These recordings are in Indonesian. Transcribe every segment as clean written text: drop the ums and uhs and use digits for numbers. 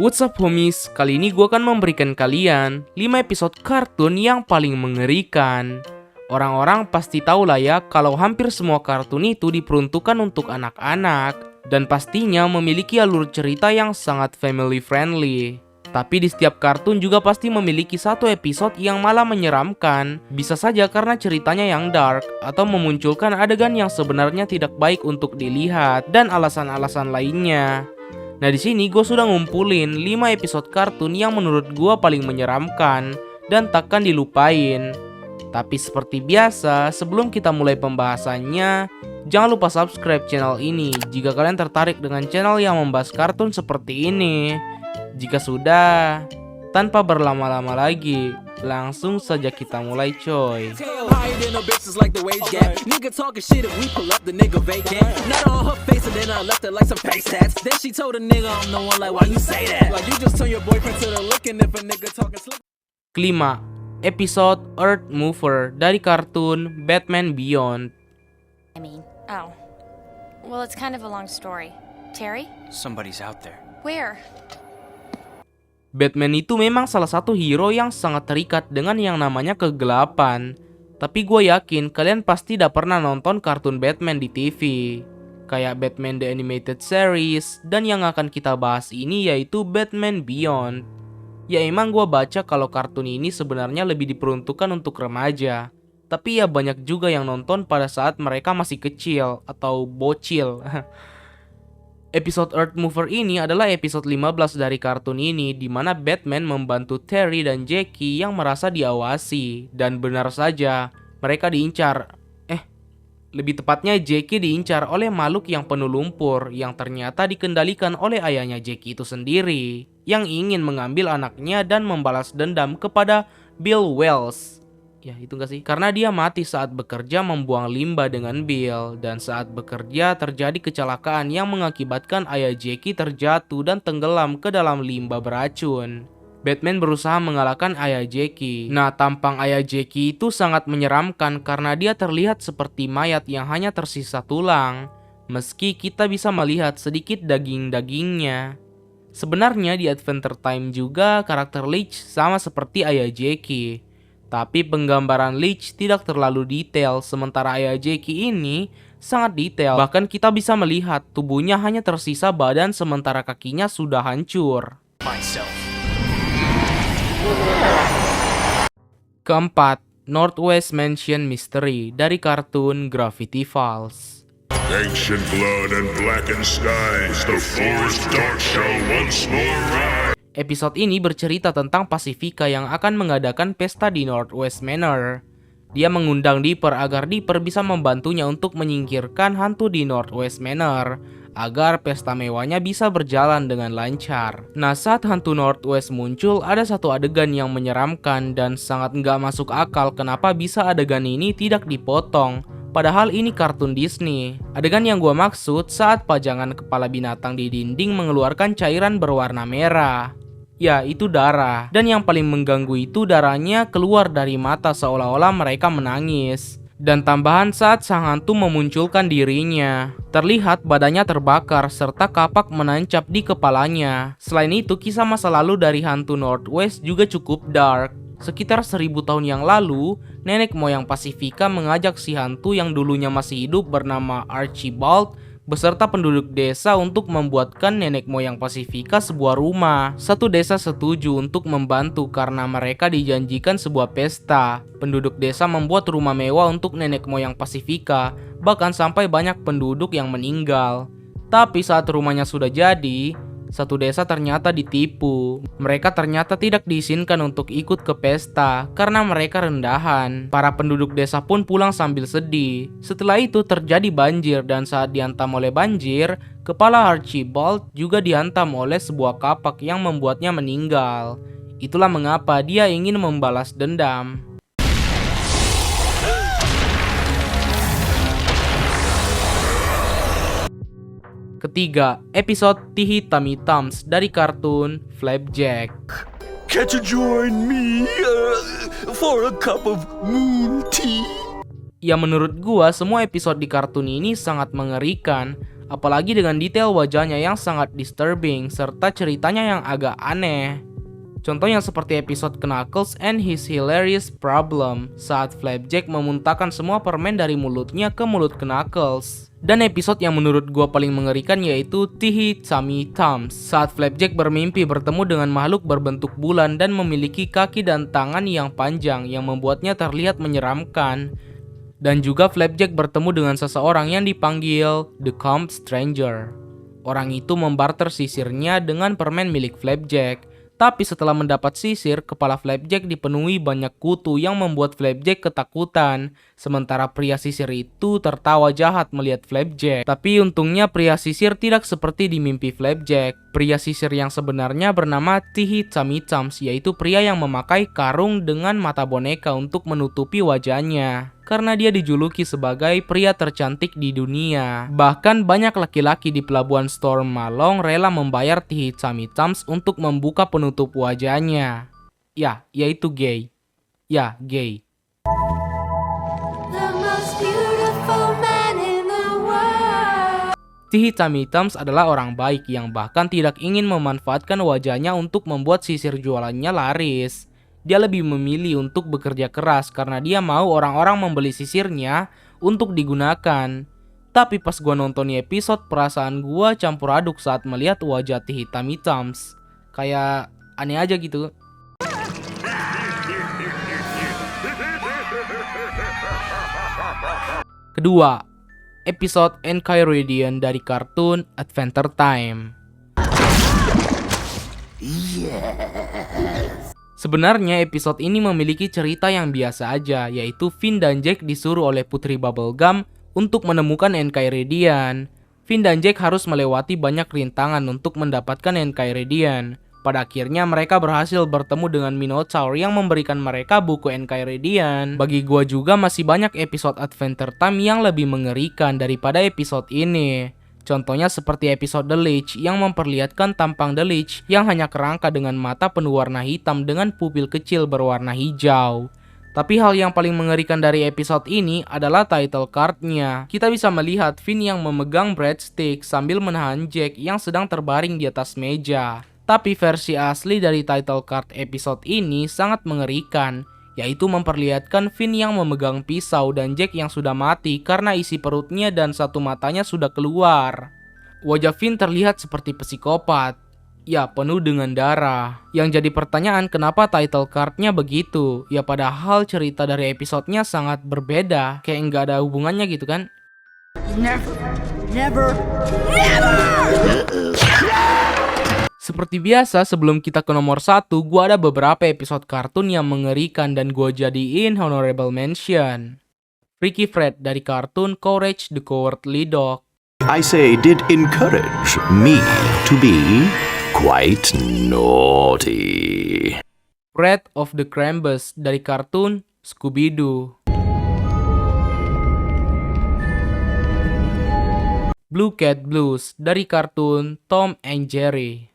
What's up homies, kali ini gue akan memberikan kalian 5 episode kartun yang paling mengerikan. Orang-orang pasti tahu lah ya kalau hampir semua kartun itu diperuntukkan untuk anak-anak dan pastinya memiliki alur cerita yang sangat family friendly. Tapi di setiap kartun juga pasti memiliki satu episode yang malah menyeramkan. Bisa saja karena ceritanya yang dark atau memunculkan adegan yang sebenarnya tidak baik untuk dilihat dan alasan-alasan lainnya. Nah di sini gue sudah ngumpulin 5 episode kartun yang menurut gue paling menyeramkan dan takkan dilupain. Tapi seperti biasa, sebelum kita mulai pembahasannya, jangan lupa subscribe channel ini jika kalian tertarik dengan channel yang membahas kartun seperti ini. Jika sudah, tanpa berlama-lama lagi, langsung saja kita mulai coy. Kelima, episode Earth Mover dari kartun Batman Beyond. Oh. Well, it's kind of a long story. Terry? Somebody's out there. Where? Batman itu memang salah satu hero yang sangat terikat dengan yang namanya kegelapan. Tapi gue yakin kalian pasti udah pernah nonton kartun Batman di TV. Kayak Batman The Animated Series, dan yang akan kita bahas ini yaitu Batman Beyond. Ya emang gue baca kalau kartun ini sebenarnya lebih diperuntukkan untuk remaja. Tapi ya banyak juga yang nonton pada saat mereka masih kecil atau bocil. Episode Earth Mover ini adalah episode 15 dari kartun ini di mana Batman membantu Terry dan Jackie yang merasa diawasi. Dan benar saja, mereka diincar. Lebih tepatnya Jackie diincar oleh makhluk yang penuh lumpur yang ternyata dikendalikan oleh ayahnya Jackie itu sendiri yang ingin mengambil anaknya dan membalas dendam kepada Bill Wells. Ya itu gak sih? Karena dia mati saat bekerja membuang limbah dengan Bill. Dan saat bekerja terjadi kecelakaan yang mengakibatkan ayah Jackie terjatuh dan tenggelam ke dalam limbah beracun. Batman berusaha mengalahkan ayah Jackie. Nah tampang ayah Jackie itu sangat menyeramkan karena dia terlihat seperti mayat yang hanya tersisa tulang. Meski kita bisa melihat sedikit daging-dagingnya. Sebenarnya di Adventure Time juga karakter Leech sama seperti ayah Jackie. Tapi penggambaran Leech tidak terlalu detail, sementara ayah Jackie ini sangat detail. Bahkan kita bisa melihat tubuhnya hanya tersisa badan sementara kakinya sudah hancur. Keempat, Northwest Mansion Mystery dari kartun Gravity Falls. Ancient blood and blackened skies, the forest dark shall once more rise. Episode ini bercerita tentang Pacifica yang akan mengadakan pesta di Northwest Manor. Dia mengundang Dipper agar Dipper bisa membantunya untuk menyingkirkan hantu di Northwest Manor agar pesta mewahnya bisa berjalan dengan lancar. Nah saat hantu Northwest muncul, ada satu adegan yang menyeramkan dan sangat nggak masuk akal kenapa bisa adegan ini tidak dipotong. Padahal ini kartun Disney. Adegan yang gua maksud saat pajangan kepala binatang di dinding mengeluarkan cairan berwarna merah. Ya, itu darah. Dan yang paling mengganggu itu darahnya keluar dari mata seolah-olah mereka menangis. Dan tambahan saat sang hantu memunculkan dirinya, terlihat badannya terbakar serta kapak menancap di kepalanya. Selain itu, kisah masa lalu dari hantu Northwest juga cukup dark. Sekitar 1000 tahun yang lalu, nenek moyang Pacifica mengajak si hantu yang dulunya masih hidup bernama Archibald beserta penduduk desa untuk membuatkan nenek moyang Pacifica sebuah rumah. Satu desa setuju untuk membantu karena mereka dijanjikan sebuah pesta. Penduduk desa membuat rumah mewah untuk nenek moyang Pacifica, bahkan sampai banyak penduduk yang meninggal. Tapi saat rumahnya sudah jadi, satu desa ternyata ditipu. Mereka ternyata tidak diizinkan untuk ikut ke pesta karena mereka rendahan. Para penduduk desa pun pulang sambil sedih. Setelah itu terjadi banjir dan saat dihantam oleh banjir, kepala Archibald juga dihantam oleh sebuah kapak yang membuatnya meninggal. Itulah mengapa dia ingin membalas dendam. Ketiga, episode Tihitami Tums dari kartun Flapjack. Can't you join me for a cup of moon tea? Ya menurut gua semua episode di kartun ini sangat mengerikan. apalagi dengan detail wajahnya yang sangat disturbing serta ceritanya yang agak aneh. Contohnya seperti episode Knuckles and His Hilarious Problem saat Flapjack memuntahkan semua permen dari mulutnya ke mulut Knuckles. Dan episode yang menurut gua paling mengerikan yaitu Tihi Tummy Tums saat Flapjack bermimpi bertemu dengan makhluk berbentuk bulan dan memiliki kaki dan tangan yang panjang yang membuatnya terlihat menyeramkan. Dan juga Flapjack bertemu dengan seseorang yang dipanggil The Calm Stranger. Orang itu membarter sisirnya dengan permen milik Flapjack. Tapi setelah mendapat sisir, kepala Flapjack dipenuhi banyak kutu yang membuat Flapjack ketakutan. Sementara pria sisir itu tertawa jahat melihat Flapjack. Tapi untungnya pria sisir tidak seperti di mimpi Flapjack. Pria sisir yang sebenarnya bernama Tihi Tummy Tums, yaitu pria yang memakai karung dengan mata boneka untuk menutupi wajahnya. Karena dia dijuluki sebagai pria tercantik di dunia. Bahkan banyak laki-laki di pelabuhan Storm Malong rela membayar Tihi Tummy Tums untuk membuka penutup wajahnya. Ya, yaitu gay. Ya, gay. The most beautiful man in the world. Tihi Tummy Tums adalah orang baik yang bahkan tidak ingin memanfaatkan wajahnya untuk membuat sisir jualannya laris. Dia lebih memilih untuk bekerja keras karena dia mau orang-orang membeli sisirnya untuk digunakan. Tapi pas gua nonton episode, perasaan gua campur aduk saat melihat wajah Tihi Tummy Tums. Kayak aneh aja gitu. Kedua, episode Enchiridion dari kartun Adventure Time. Sebenarnya episode ini memiliki cerita yang biasa aja, yaitu Finn dan Jack disuruh oleh Putri Bubblegum untuk menemukan Enchiridion. Finn dan Jack harus melewati banyak rintangan untuk mendapatkan Enchiridion. Pada akhirnya mereka berhasil bertemu dengan Minotaur yang memberikan mereka buku Enchiridion. Bagi gua juga masih banyak episode Adventure Time yang lebih mengerikan daripada episode ini. Contohnya seperti episode The Lich yang memperlihatkan tampang The Lich yang hanya kerangka dengan mata penuh warna hitam dengan pupil kecil berwarna hijau. Tapi hal yang paling mengerikan dari episode ini adalah title card-nya. Kita bisa melihat Finn yang memegang breadstick sambil menahan Jack yang sedang terbaring di atas meja. Tapi versi asli dari title card episode ini sangat mengerikan, yaitu memperlihatkan Finn yang memegang pisau dan Jack yang sudah mati karena isi perutnya dan satu matanya sudah keluar. Wajah Finn terlihat seperti psikopat, ya penuh dengan darah. Yang jadi pertanyaan kenapa title cardnya begitu, ya padahal cerita dari episodenya sangat berbeda, kayak nggak ada hubungannya gitu kan. Never. Seperti biasa, sebelum kita ke nomor 1, gua ada beberapa episode kartun yang mengerikan dan gua jadiin honorable mention. Freaky Fred dari kartun Courage the Cowardly Dog. I say, did encourage me to be quite naughty. Fred of the Krampus dari kartun Scooby-Doo. Blue Cat Blues dari kartun Tom and Jerry.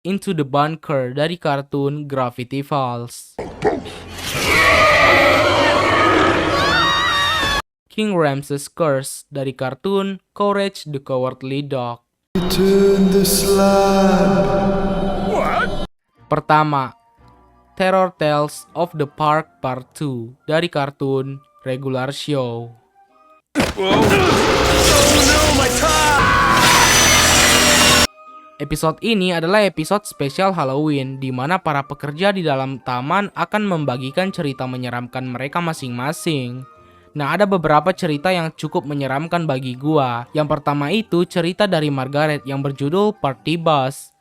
Into the Bunker dari kartun Gravity Falls. King Ramses Curse dari kartun Courage the Cowardly Dog. Pertama, Terror Tales of the Park Part 2 dari kartun Regular Show. Episode ini adalah episode spesial Halloween di mana para pekerja di dalam taman akan membagikan cerita menyeramkan mereka masing-masing. Nah, ada beberapa cerita yang cukup menyeramkan bagi gua. Yang pertama itu cerita dari Margaret yang berjudul Party Bus.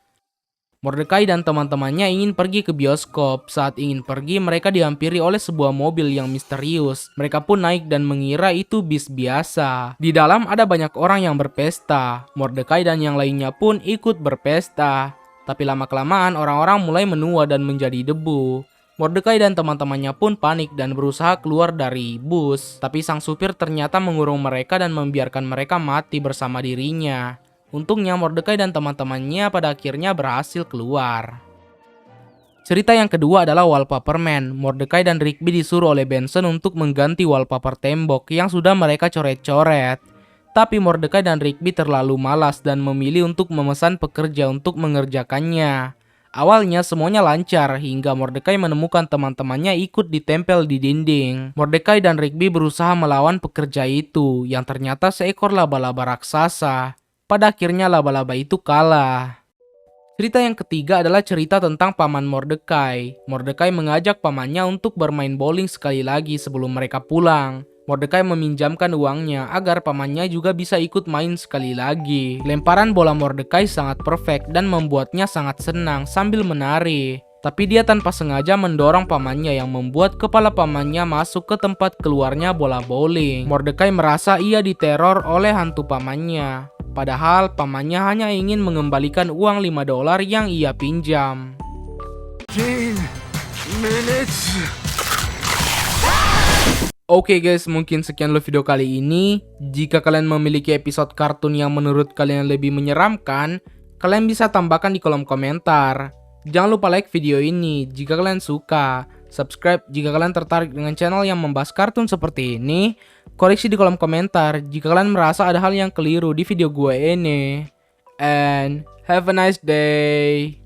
Mordecai dan teman-temannya ingin pergi ke bioskop. Saat ingin pergi, mereka dihampiri oleh sebuah mobil yang misterius. Mereka pun naik dan mengira itu bis biasa. Di dalam ada banyak orang yang berpesta. Mordecai dan yang lainnya pun ikut berpesta. Tapi lama-kelamaan orang-orang mulai menua dan menjadi debu. Mordecai dan teman-temannya pun panik dan berusaha keluar dari bus. Tapi sang supir ternyata mengurung mereka dan membiarkan mereka mati bersama dirinya. Untungnya Mordecai dan teman-temannya pada akhirnya berhasil keluar. Cerita yang kedua adalah Wallpaper Man. Mordecai dan Rigby disuruh oleh Benson untuk mengganti wallpaper tembok yang sudah mereka coret-coret. Tapi Mordecai dan Rigby terlalu malas dan memilih untuk memesan pekerja untuk mengerjakannya. Awalnya semuanya lancar hingga Mordecai menemukan teman-temannya ikut ditempel di dinding. Mordecai dan Rigby berusaha melawan pekerja itu yang ternyata seekor laba-laba raksasa. Pada akhirnya laba-laba itu kalah. Cerita yang ketiga adalah cerita tentang paman Mordecai. Mordecai mengajak pamannya untuk bermain bowling sekali lagi sebelum mereka pulang. Mordecai meminjamkan uangnya agar pamannya juga bisa ikut main sekali lagi. Lemparan bola Mordecai sangat perfect dan membuatnya sangat senang sambil menari. Tapi dia tanpa sengaja mendorong pamannya yang membuat kepala pamannya masuk ke tempat keluarnya bola bowling. Mordecai merasa ia diteror oleh hantu pamannya. Padahal pamannya hanya ingin mengembalikan uang $5 yang ia pinjam. 15 minutes. Oke guys, mungkin sekian dulu video kali ini. Jika kalian memiliki episode kartun yang menurut kalian lebih menyeramkan, kalian bisa tambahkan di kolom komentar. Jangan lupa like video ini jika kalian suka. Subscribe jika kalian tertarik dengan channel yang membahas kartun seperti ini. Koreksi di kolom komentar jika kalian merasa ada hal yang keliru di video gue ini. And have a nice day.